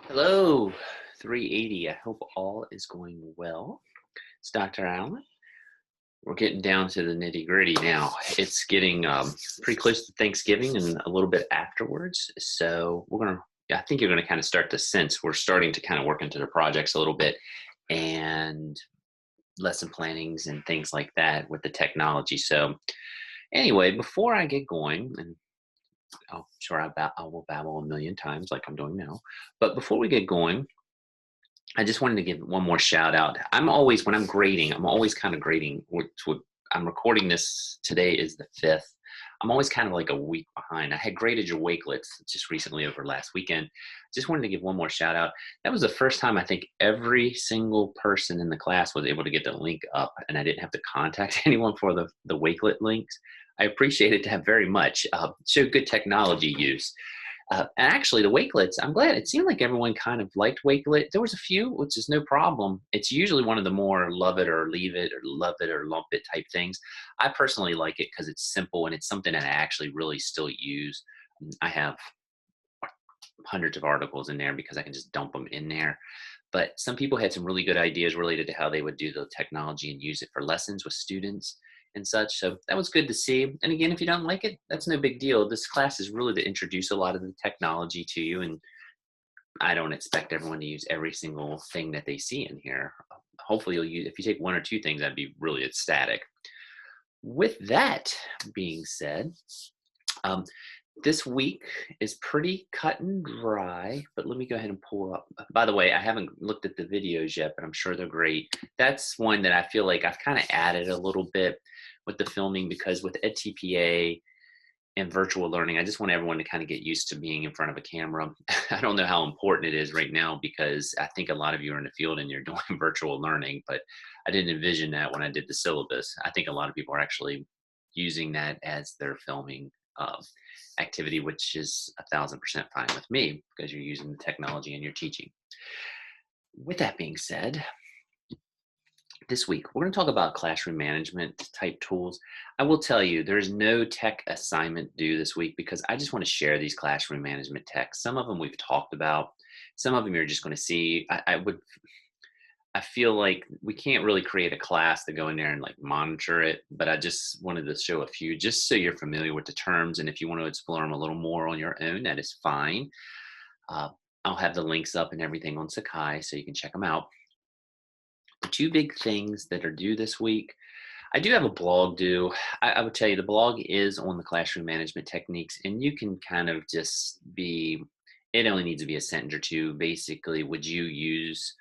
Hello, 380. I hope all is going well. It's Dr. Allen. We're getting down to the nitty gritty now. It's getting pretty close to Thanksgiving and a little bit afterwards. So I think you're going to kind of start to sense we're starting to kind of work into the projects a little bit and lesson plannings and things like that with the technology. So, anyway, before I get going, and sure, I will babble a million times like I'm doing now. But before we get going, I just wanted to give one more shout out. When I'm grading, I'm always kind of grading. I'm recording this today is the 5th. I'm always kind of like a week behind. I had graded your Wakelets just recently over last weekend. Just wanted to give one more shout out. That was the first time I think every single person in the class was able to get the link up, and I didn't have to contact anyone for the Wakelet links. I appreciated that very much. Showed good technology use. And actually, the Wakelets, I'm glad it seemed like everyone kind of liked Wakelet. There was a few, which is no problem. It's usually one of the more love it or leave it or love it or lump it type things. I personally like it because it's simple and it's something that I actually really still use. I have hundreds of articles in there because I can just dump them in there. But some people had some really good ideas related to how they would do the technology and use it for lessons with students and such. So that was good to see. And again, if you don't like it, that's no big deal. This class is really to introduce a lot of the technology to you. And I don't expect everyone to use every single thing that they see in here. Hopefully you'll use, if you take one or two things, I'd be really ecstatic. With that being said, um, this week is pretty cut and dry, but let me go ahead and pull up. By the way, I haven't looked at the videos yet, but I'm sure they're great. That's one that I feel like I've kind of added a little bit with the filming because with EdTPA and virtual learning, I just want everyone to kind of get used to being in front of a camera. I don't know how important it is right now because I think a lot of you are in the field and you're doing virtual learning, but I didn't envision that when I did the syllabus. I think a lot of people are actually using that as their filming activity, which is 1,000% fine with me because you're using the technology and you're teaching. With that being said, this week we're going to talk about classroom management type tools. I will tell you there's no tech assignment due this week because I just want to share these classroom management techs. Some of them we've talked about, some of them you're just going to see. I feel like we can't really create a class to go in there and like monitor it, but I just wanted to show a few just so you're familiar with the terms. And if you want to explore them a little more on your own, that is fine. I'll have the links up and everything on Sakai so you can check them out. The two big things that are due this week, I do have a blog due. I would tell you the blog is on the classroom management techniques, and you can kind of just it only needs to be a sentence or two. Basically, would you use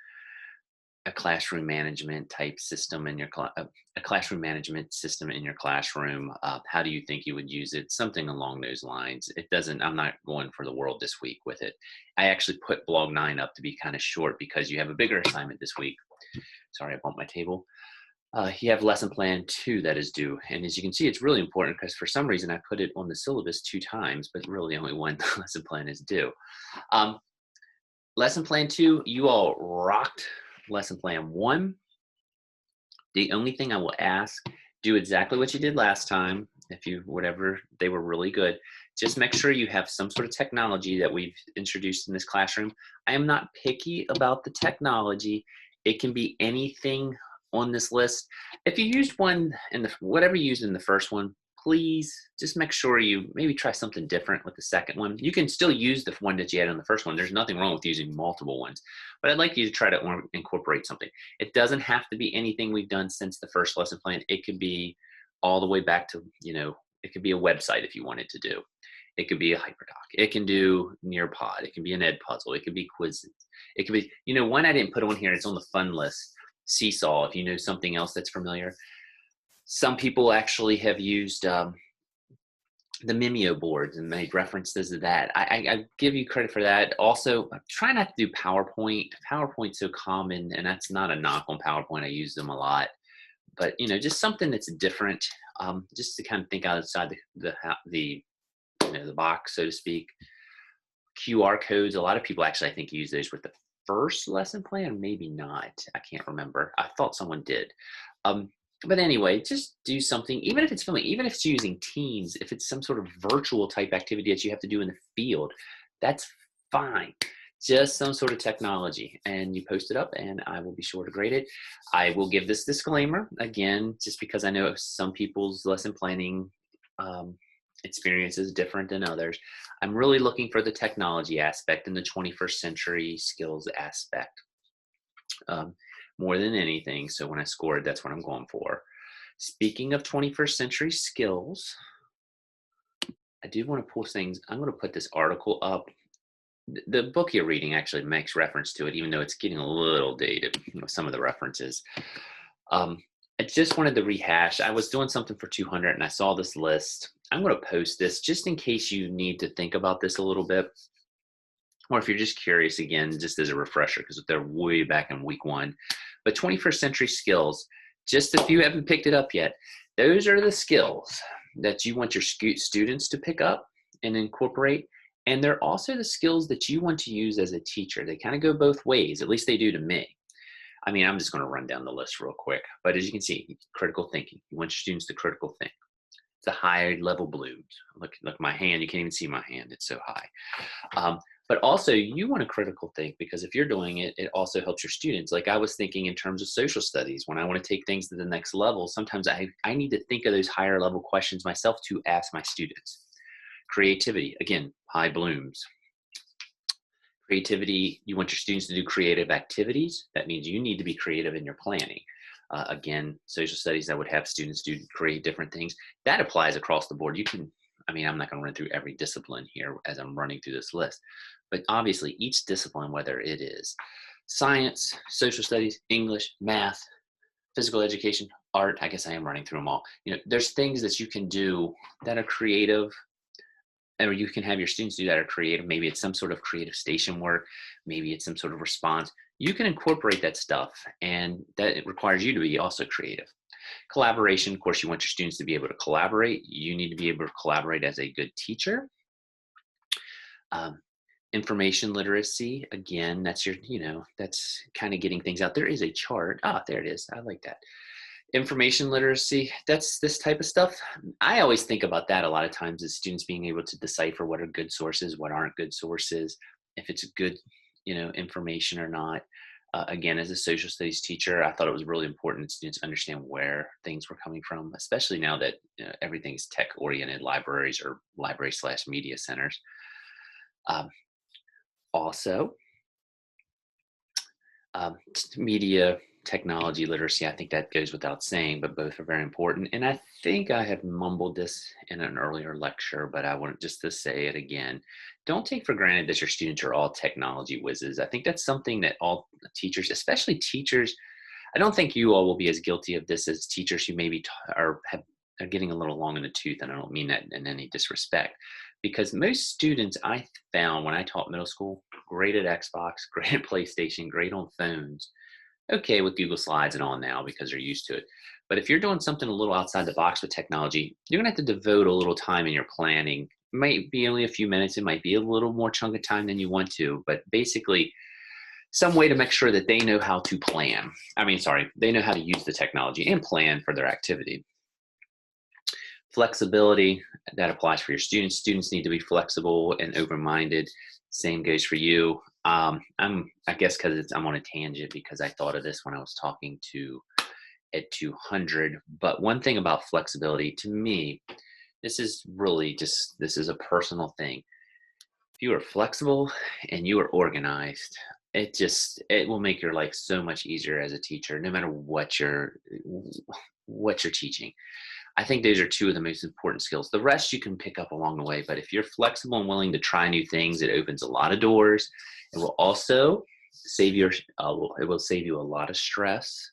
a classroom management type system in your a classroom management system in your classroom? How do you think you would use it? Something along those lines. It doesn't. I'm not going for the world this week with it. I actually put blog 9 up to be kind of short because you have a bigger assignment this week. Sorry, I bumped my table. You have lesson plan 2 that is due. And as you can see, it's really important because for some reason I put it on the syllabus 2 times, but really only one lesson plan is due. Lesson plan 2, you all rocked lesson plan 1. The only thing I will ask, do exactly what you did last time. They were really good. Just make sure you have some sort of technology that we've introduced in this classroom. I am not picky about the technology. It can be anything on this list. If you used one whatever you used in the first one, please just make sure you maybe try something different with the second one. You can still use the one that you had on the first one. There's nothing wrong with using multiple ones, but I'd like you to try to incorporate something. It doesn't have to be anything we've done since the first lesson plan. It could be all the way back to, it could be a website if you wanted to do. It could be a hyperdoc. It can do Nearpod. It can be an ed puzzle. It could be quizzes. It could be, one I didn't put on here. It's on the fun list. Seesaw, if you know something else that's familiar. Some people actually have used the Mimeo boards and made references to that. I give you credit for that. Also, try not to do PowerPoint. PowerPoint's so common, and that's not a knock on PowerPoint. I use them a lot. But, just something that's different, just to kind of think outside the box, so to speak. QR codes, a lot of people actually, I think, use those with the first lesson plan, maybe not. I can't remember. I thought someone did. But anyway, just do something, even if it's filming, even if it's using Teams, if it's some sort of virtual type activity that you have to do in the field, that's fine. just some sort of technology, and you post it up and I will be sure to grade it. I will give this disclaimer again, just because I know some people's lesson planning um, experience is different than others. I'm really looking for the technology aspect and the 21st century skills aspect um, more than anything. So when I scored, that's what I'm going for. Speaking of 21st century skills, I do want to pull things. I'm going to put this article up. The book you're reading actually makes reference to it, even though it's getting a little dated, some of the references. Um, I just wanted to rehash. I was doing something for 200 and I saw this list. I'm going to post this just in case you need to think about this a little bit. Or if you're just curious, again, just as a refresher, because they're way back in week 1. But 21st century skills, just if you haven't picked it up yet, those are the skills that you want your students to pick up and incorporate. And they're also the skills that you want to use as a teacher. They kind of go both ways, at least they do to me. I mean, I'm just going to run down the list real quick. But as you can see, critical thinking. You want your students to critical think. It's a high level blue. Look, my hand. You can't even see my hand. It's so high. But also, you want to critical think, because if you're doing it, it also helps your students. Like I was thinking in terms of social studies, when I want to take things to the next level, sometimes I need to think of those higher level questions myself to ask my students. Creativity, again, high blooms. Creativity, you want your students to do creative activities. That means you need to be creative in your planning. Again, social studies, I would have students do create different things. That applies across the board. You can, I mean, I'm not going to run through every discipline here as I'm running through this list, but obviously each discipline, whether it is science, social studies, English, math, physical education, art, I guess I am running through them all. You know, there's things that you can do that are creative, or you can have your students do that are creative. Maybe it's some sort of creative station work. Maybe it's some sort of response. You can incorporate that stuff, and that it requires you to be also creative. Collaboration, of course, you want your students to be able to collaborate. You need to be able to collaborate as a good teacher. Information literacy, again, that's your, that's kind of getting things out. There is a chart. Ah, there it is. I like that. Information literacy, that's this type of stuff. I always think about that a lot of times as students being able to decipher what are good sources, what aren't good sources, if it's good, information or not. Again, as a social studies teacher, I thought it was really important that students understand where things were coming from, especially now that everything's tech-oriented libraries or library/media centers. Also, media technology literacy, I think that goes without saying, but both are very important. And I think I have mumbled this in an earlier lecture, but I want just to say it again. Don't take for granted that your students are all technology whizzes. I think that's something that all teachers, especially teachers, I don't think you all will be as guilty of this as teachers who maybe are getting a little long in the tooth, and I don't mean that in any disrespect. Because most students I found when I taught middle school, great at Xbox, great at PlayStation, great on phones, okay with Google Slides and all now because they're used to it. But if you're doing something a little outside the box with technology, you're gonna have to devote a little time in your planning. It might be only a few minutes, it might be a little more chunk of time than you want to, but basically some way to make sure that they know how to plan. They know how to use the technology and plan for their activity. Flexibility, that applies for your students. Students need to be flexible and open-minded. Same goes for you. I guess because I'm on a tangent because I thought of this when I was talking to Ed 200. But one thing about flexibility, to me, this is a personal thing. If you are flexible and you are organized, it will make your life so much easier as a teacher, no matter what you're teaching. I think those are two of the most important skills. The rest you can pick up along the way, but if you're flexible and willing to try new things, it opens a lot of doors. It will also save you a lot of stress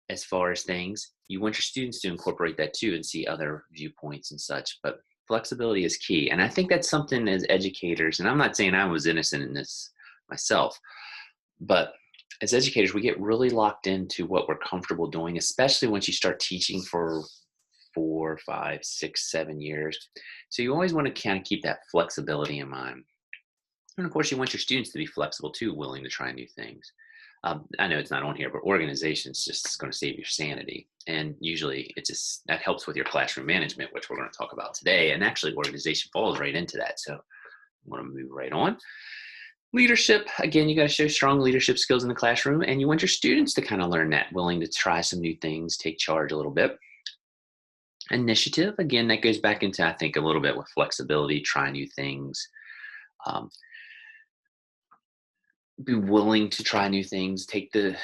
as far as things. You want your students to incorporate that too and see other viewpoints and such, but flexibility is key. And I think that's something as educators, and I'm not saying I was innocent in this myself, but as educators, we get really locked into what we're comfortable doing, especially once you start teaching for 4, 5, 6, 7 years. So you always want to kind of keep that flexibility in mind. And of course, you want your students to be flexible too, willing to try new things. I know it's not on here, but organization is just going to save your sanity. And usually that helps with your classroom management, which we're going to talk about today. And actually organization falls right into that. So I'm going to move right on. Leadership, again, you got to show strong leadership skills in the classroom, and you want your students to kind of learn that, willing to try some new things, take charge a little bit. Initiative, again, that goes back into, I think, a little bit with flexibility, try new things. Um, be willing to try new things, take the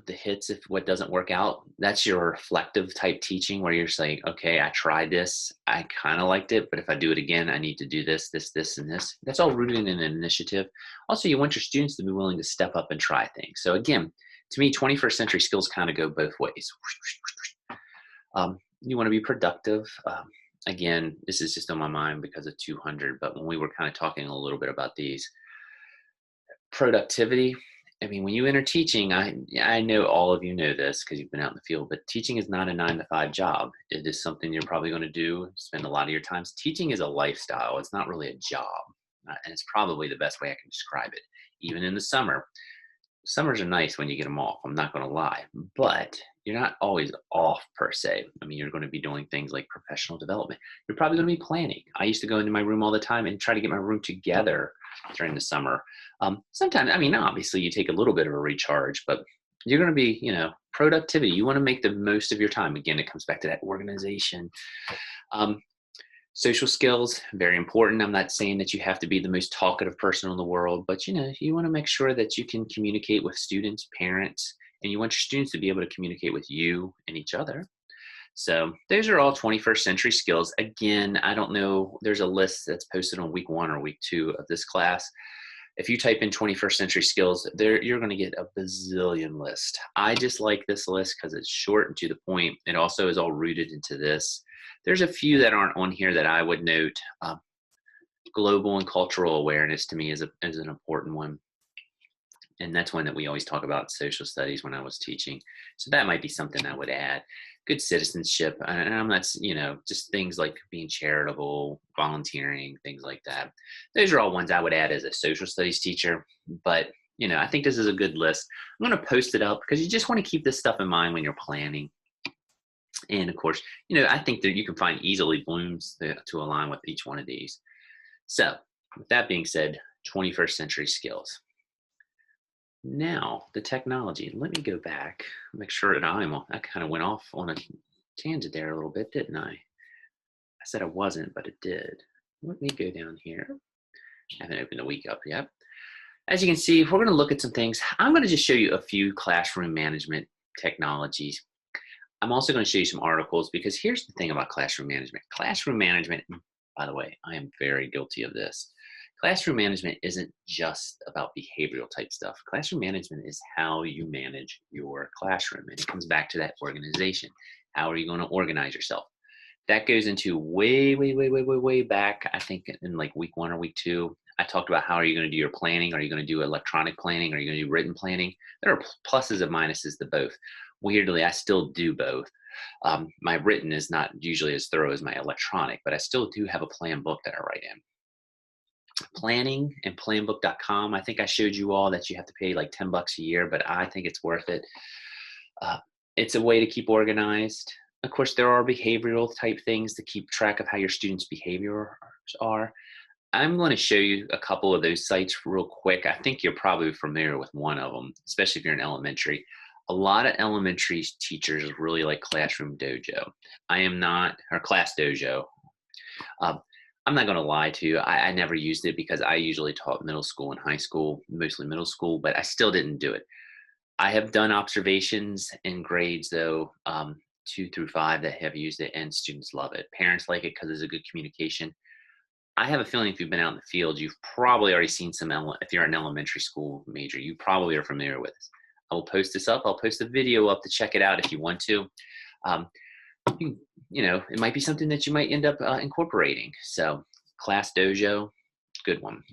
hits if what doesn't work out. That's your reflective type teaching where you're saying, okay, I tried this, I kind of liked it, but if I do it again, I need to do this and this. That's all rooted in an initiative. Also, you want your students to be willing to step up and try things. So again, to me, 21st century skills kind of go both ways. You want to be productive. Again, this is just on my mind because of 200, but when we were kind of talking a little bit about these, productivity. I mean, when you enter teaching, I know all of you know this because you've been out in the field, but teaching is not a 9 to 5 job. It is something you're probably going to do, spend a lot of your time. Teaching is a lifestyle. It's not really a job. And it's probably the best way I can describe it. Even in the summer, summers are nice when you get them off. I'm not going to lie, but you're not always off per se. I mean, you're going to be doing things like professional development. You're probably going to be planning. I used to go into my room all the time and try to get my room together during the summer. Sometimes, I mean, obviously you take a little bit of a recharge, but you're going to be, productivity. You want to make the most of your time. Again, it comes back to that organization. Social skills, very important. I'm not saying that you have to be the most talkative person in the world, but you want to make sure that you can communicate with students, parents, and you want your students to be able to communicate with you and each other. So those are all 21st century skills. Again, I don't know, there's a list that's posted on week 1 or week 2 of this class. If you type in 21st century skills, you're going to get a bazillion list. I just like this list because it's short and to the point. It also is all rooted into this. There's a few that aren't on here that I would note. Global and cultural awareness to me is an important one. And that's one that we always talk about in social studies when I was teaching. So that might be something I would add. Good citizenship. And I'm not, just things like being charitable, volunteering, things like that. Those are all ones I would add as a social studies teacher. But, I think this is a good list. I'm going to post it up because you just want to keep this stuff in mind when you're planning. And of course, I think that you can find easily blooms to align with each one of these. So with that being said, 21st century skills. Now the technology, let me go back, make sure that I kind of went off on a tangent there a little bit, didn't I? I said I wasn't, but it did. Let me go down here. I haven't opened the week up yet. As you can see, we're going to look at some things. I'm going to just show you a few classroom management technologies. I'm also going to show you some articles because here's the thing about classroom management. Classroom management, by the way, I am very guilty of this. Classroom management isn't just about behavioral type stuff. Classroom management is how you manage your classroom. And it comes back to that organization. How are you going to organize yourself? That goes into way back, I think in like week 1 or week 2. I talked about how are you going to do your planning? Are you going to do electronic planning? Are you going to do written planning? There are pluses and minuses to both. Weirdly, I still do both. My written is not usually as thorough as my electronic, but I still do have a plan book that I write in. Planning and planbook.com. I think I showed you all that you have to pay like $10 a year, but I think it's worth it. It's a way to keep organized. Of course, there are behavioral type things to keep track of how your students' behavior are. I'm going to show you a couple of those sites real quick. I think you're probably familiar with one of them, especially if you're in elementary. A lot of elementary teachers really like Classroom Dojo. I am not, or Class Dojo. I'm not going to lie to you. I never used it because I usually taught middle school and high school, mostly middle school, but I still didn't do it. I have done observations in grades though, 2 through 5 that have used it, and students love it. Parents like it because it's a good communication. I have a feeling if you've been out in the field, you've probably already seen if you're an elementary school major, you probably are familiar with this. I will post this up. I'll post a video up to check it out if you want to. It might be something that you might end up incorporating. So Class Dojo, good one.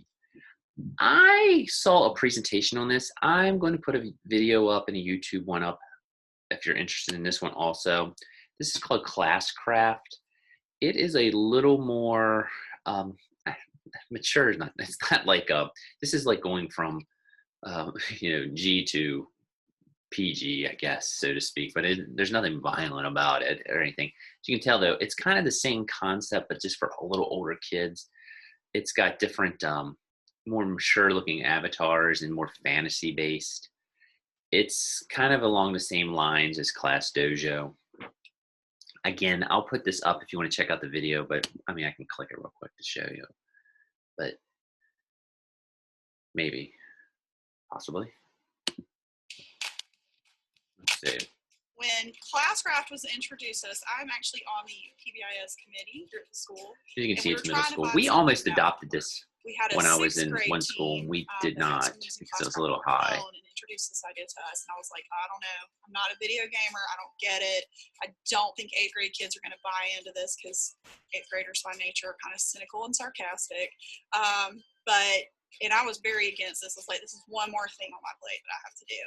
I saw a presentation on this. I'm going to put a video up and a YouTube one up if you're interested in this one also. This is called Classcraft. It is a little more mature. It's not like this is like going from G to PG, I guess, so to speak, but there's nothing violent about it or anything. As you can tell though, it's kind of the same concept, but just for a little older kids. It's got different more mature looking avatars and more fantasy based. It's kind of along the same lines as Class Dojo. Again, I'll put this up if you want to check out the video, but I mean, I can click it real quick to show you, but maybe, possibly. Let's see. When Classcraft was introduced to us, I'm actually on the PBIS committee here at the school. As you can see, we it's middle school. find We almost something out. adopted this We had a when I was sixth in grade one school. team, We that did had not been using because it was a Classcraft little on their high. own and introduced this idea to us. And I was like, I don't know. I'm not a video gamer. I don't get it. I don't think 8th grade kids are going to buy into this because 8th graders by nature are kind of cynical and sarcastic. And I was very against this. I was like, this is one more thing on my plate that I have to do.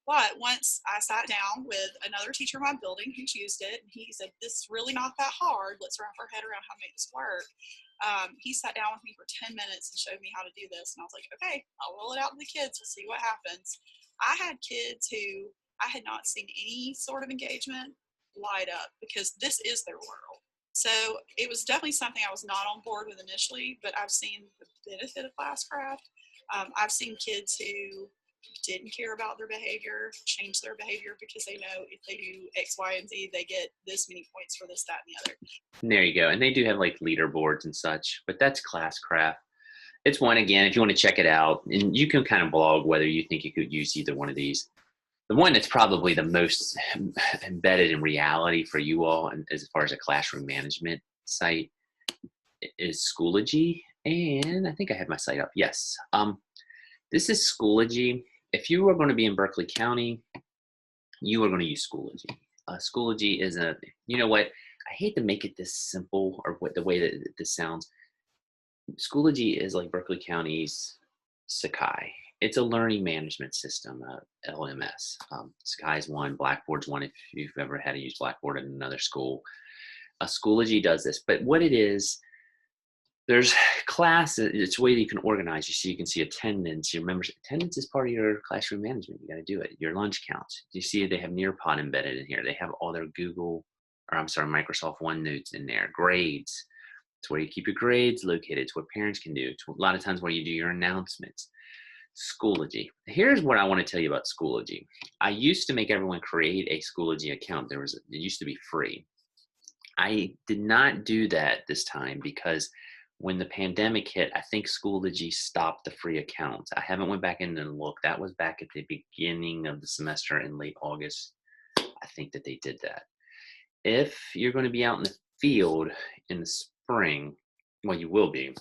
But once I sat down with another teacher in my building who's used it, and he said, this is really not that hard. Let's wrap our head around how to make this work. He sat down with me for 10 minutes and showed me how to do this. And I was like, okay, I'll roll it out to the kids. We'll see what happens. I had kids who I had not seen any sort of engagement light up because this is their world. So it was definitely something I was not on board with initially, but I've seen the benefit of Classcraft. I've seen kids who didn't care about their behavior change their behavior because they know if they do X, Y, and Z, they get this many points for this, that, and the other. And there you go. And they do have like leaderboards and such, but that's Classcraft. It's one, again, if you want to check it out, and you can kind of blog whether you think you could use either one of these. The one that's probably the most embedded in reality for you all, and as far as a classroom management site, is Schoology. And I think I have my site up. Yes. This is Schoology. If you are going to be in Berkeley County, you are going to use Schoology. Schoology is you know what? I hate to make it this simple or the way that this sounds. Schoology is like Berkeley County's Sakai. It's a learning management system, LMS. Sakai's one, Blackboard's one if you've ever had to use Blackboard in another school. Schoology does this, but what it is, there's classes, it's a way that you can organize. You can see attendance, your membership. Attendance is part of your classroom management. You got to do it. Your lunch counts. You see they have Nearpod embedded in here. They have all their Microsoft OneNotes in there. Grades. It's where you keep your grades located. It's what parents can do. It's a lot of times where you do your announcements. Schoology. Here's what I want to tell you about Schoology. I used to make everyone create a Schoology account. It used to be free. I did not do that this time because when the pandemic hit, I think Schoology stopped the free accounts. I haven't went back in and looked. That was back at the beginning of the semester in late August. I think that they did that. If you're going to be out in the field in the spring, well, you will be.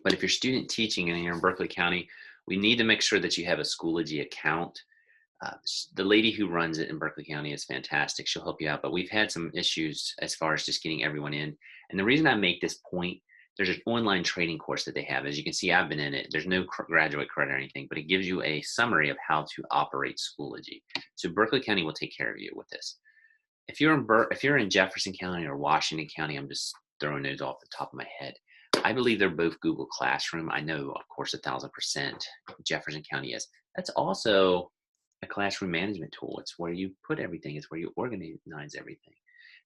But if you're student teaching and you're in Berkeley County, we need to make sure that you have a Schoology account. The lady who runs it in Berkeley County is fantastic. She'll help you out. But we've had some issues as far as just getting everyone in. And the reason I make this point, there's an online training course that they have. As you can see, I've been in it. There's no graduate credit or anything, but it gives you a summary of how to operate Schoology. So Berkeley County will take care of you with this. If you're in Jefferson County or Washington County, I'm just throwing those off the top of my head. I believe they're both Google Classroom. I know, of course, 1,000% Jefferson County is. That's also a classroom management tool. It's where you put everything. It's where you organize everything.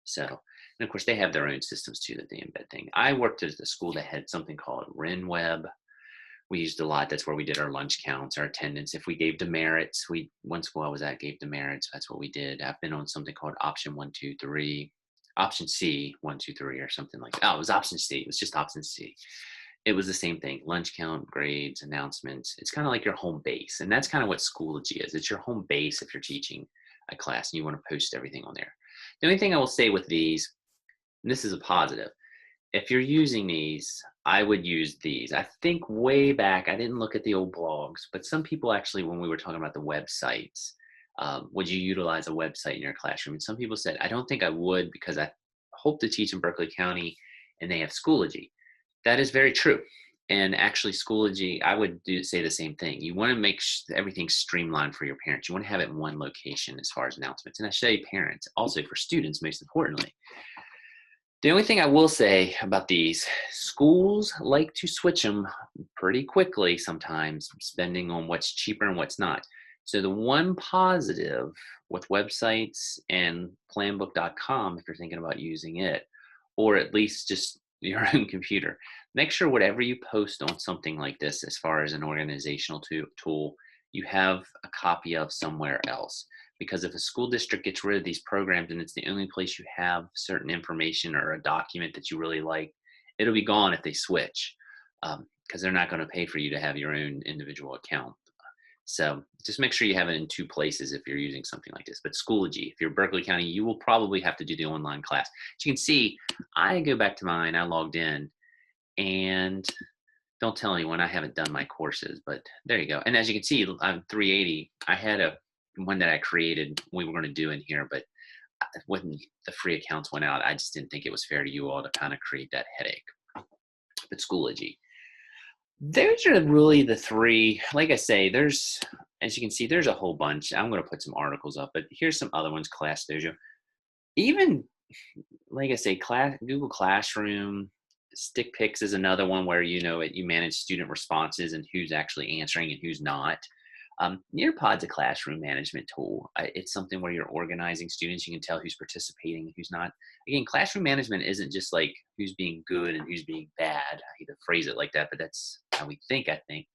So, and of course, they have their own systems too that they embed things. I worked at a school that had something called RenWeb. We used a lot. That's where we did our lunch counts, our attendance. If we gave demerits, one school I was at gave demerits. That's what we did. I've been on something called Option 1, 2, 3, Option C 1, 2, 3, or something like that. Oh, it was Option C. It was just Option C. It was the same thing. Lunch count, grades, announcements. It's kind of like your home base, and that's kind of what Schoology is. It's your home base if you're teaching a class and you want to post everything on there. The only thing I will say with these, and this is a positive, if you're using these, I would use these. I think way back, I didn't look at the old blogs, but some people actually, when we were talking about the websites, would you utilize a website in your classroom? And some people said, I don't think I would because I hope to teach in Berkeley County and they have Schoology. That is very true. And actually Schoology, I would say the same thing. You want to make everything streamlined for your parents. You want to have it in one location as far as announcements. And I say parents, also for students, most importantly. The only thing I will say about these, schools like to switch them pretty quickly sometimes, depending on what's cheaper and what's not. So the one positive with websites and planbook.com, if you're thinking about using it, or at least just your own computer. Make sure whatever you post on something like this, as far as an organizational tool, you have a copy of somewhere else. Because if a school district gets rid of these programs and it's the only place you have certain information or a document that you really like, it'll be gone if they switch, because they're not going to pay for you to have your own individual account. So just make sure you have it in two places if you're using something like this. But Schoology, if you're Berkeley County, you will probably have to do the online class. As you can see, I go back to mine, I logged in, and don't tell anyone I haven't done my courses, but there you go. And as you can see, I'm 380. I had one that I created we were going to do in here, but when the free accounts went out, I just didn't think it was fair to you all to kind of create that headache. But Schoology. Those are really the three. Like I say, as you can see, there's a whole bunch. I'm going to put some articles up, but here's some other ones. Class Dojo. Even, like I say, Google Classroom, Stick Pics is another one where you manage student responses and who's actually answering and who's not. Nearpod's a classroom management tool. It's something where you're organizing students. You can tell who's participating and who's not. Again, classroom management isn't just like who's being good and who's being bad. I hate to phrase it like that, but that's how we think, I think.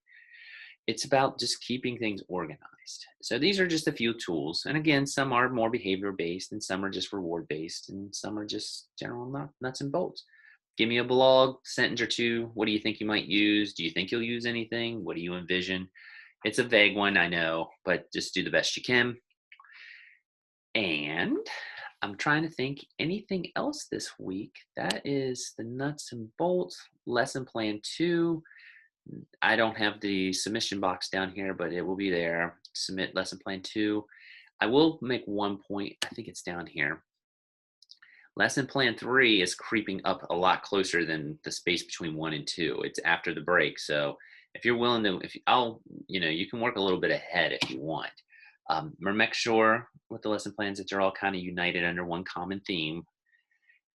It's about just keeping things organized. So these are just a few tools. And again, some are more behavior-based and some are just reward-based and some are just general nuts and bolts. Give me a blog, sentence or two. What do you think you might use? Do you think you'll use anything? What do you envision? It's a vague one, I know, but just do the best you can. And I'm trying to think anything else this week. That is the nuts and bolts. Lesson plan 2. I don't have the submission box down here, but it will be there. Submit lesson plan 2. I will make one point. I think it's down here. Lesson plan 3 is creeping up a lot closer than the space between 1 and 2. It's after the break. So if you're willing to, you can work a little bit ahead if you want. Make sure with the lesson plans that they're all kind of united under one common theme.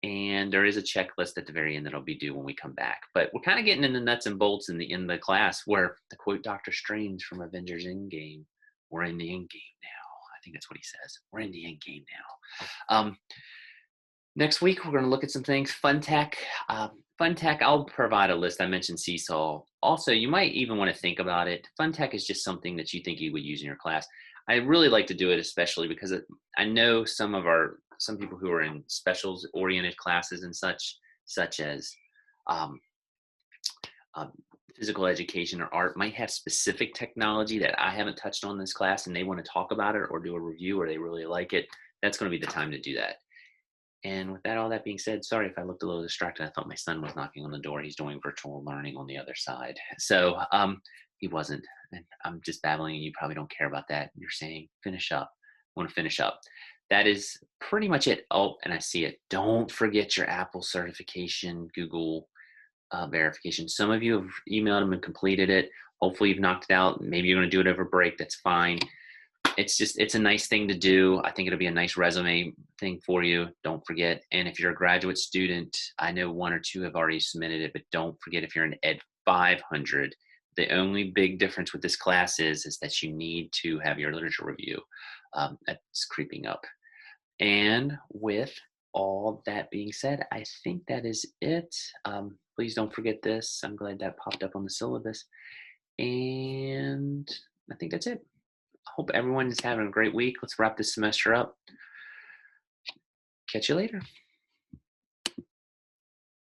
And there is a checklist at the very end that'll be due when we come back. But we're kind of getting into nuts and bolts in the class where, to quote Dr. Strange from Avengers Endgame, we're in the end game now. I think that's what he says. We're in the end game now. Next week, we're going to look at some things. Fun tech, I'll provide a list. I mentioned Seesaw. Also, you might even want to think about it. Fun tech is just something that you think you would use in your class. I really like to do it, especially because I know some people who are in specials-oriented classes and such as physical education or art, might have specific technology that I haven't touched on in this class, and they want to talk about it or do a review or they really like it. That's going to be the time to do that. And with all that being said, sorry if I looked a little distracted. I thought my son was knocking on the door. He's doing virtual learning on the other side. So he wasn't. And I'm just babbling and you probably don't care about that. You're saying, finish up. I want to finish up. That is pretty much it. Oh, and I see it. Don't forget your Apple certification, Google verification. Some of you have emailed them and completed it. Hopefully you've knocked it out. Maybe you're going to do it over break. That's fine. It's a nice thing to do. I think it'll be a nice resume thing for you. Don't forget. And if you're a graduate student, I know 1 or 2 have already submitted it, but don't forget if you're an Ed 500, the only big difference with this class is that you need to have your literature review. That's creeping up. And with all that being said, I think that is it. Please don't forget this. I'm glad that popped up on the syllabus. And I think that's it. Hope everyone is having a great week. Let's wrap this semester up. Catch you later.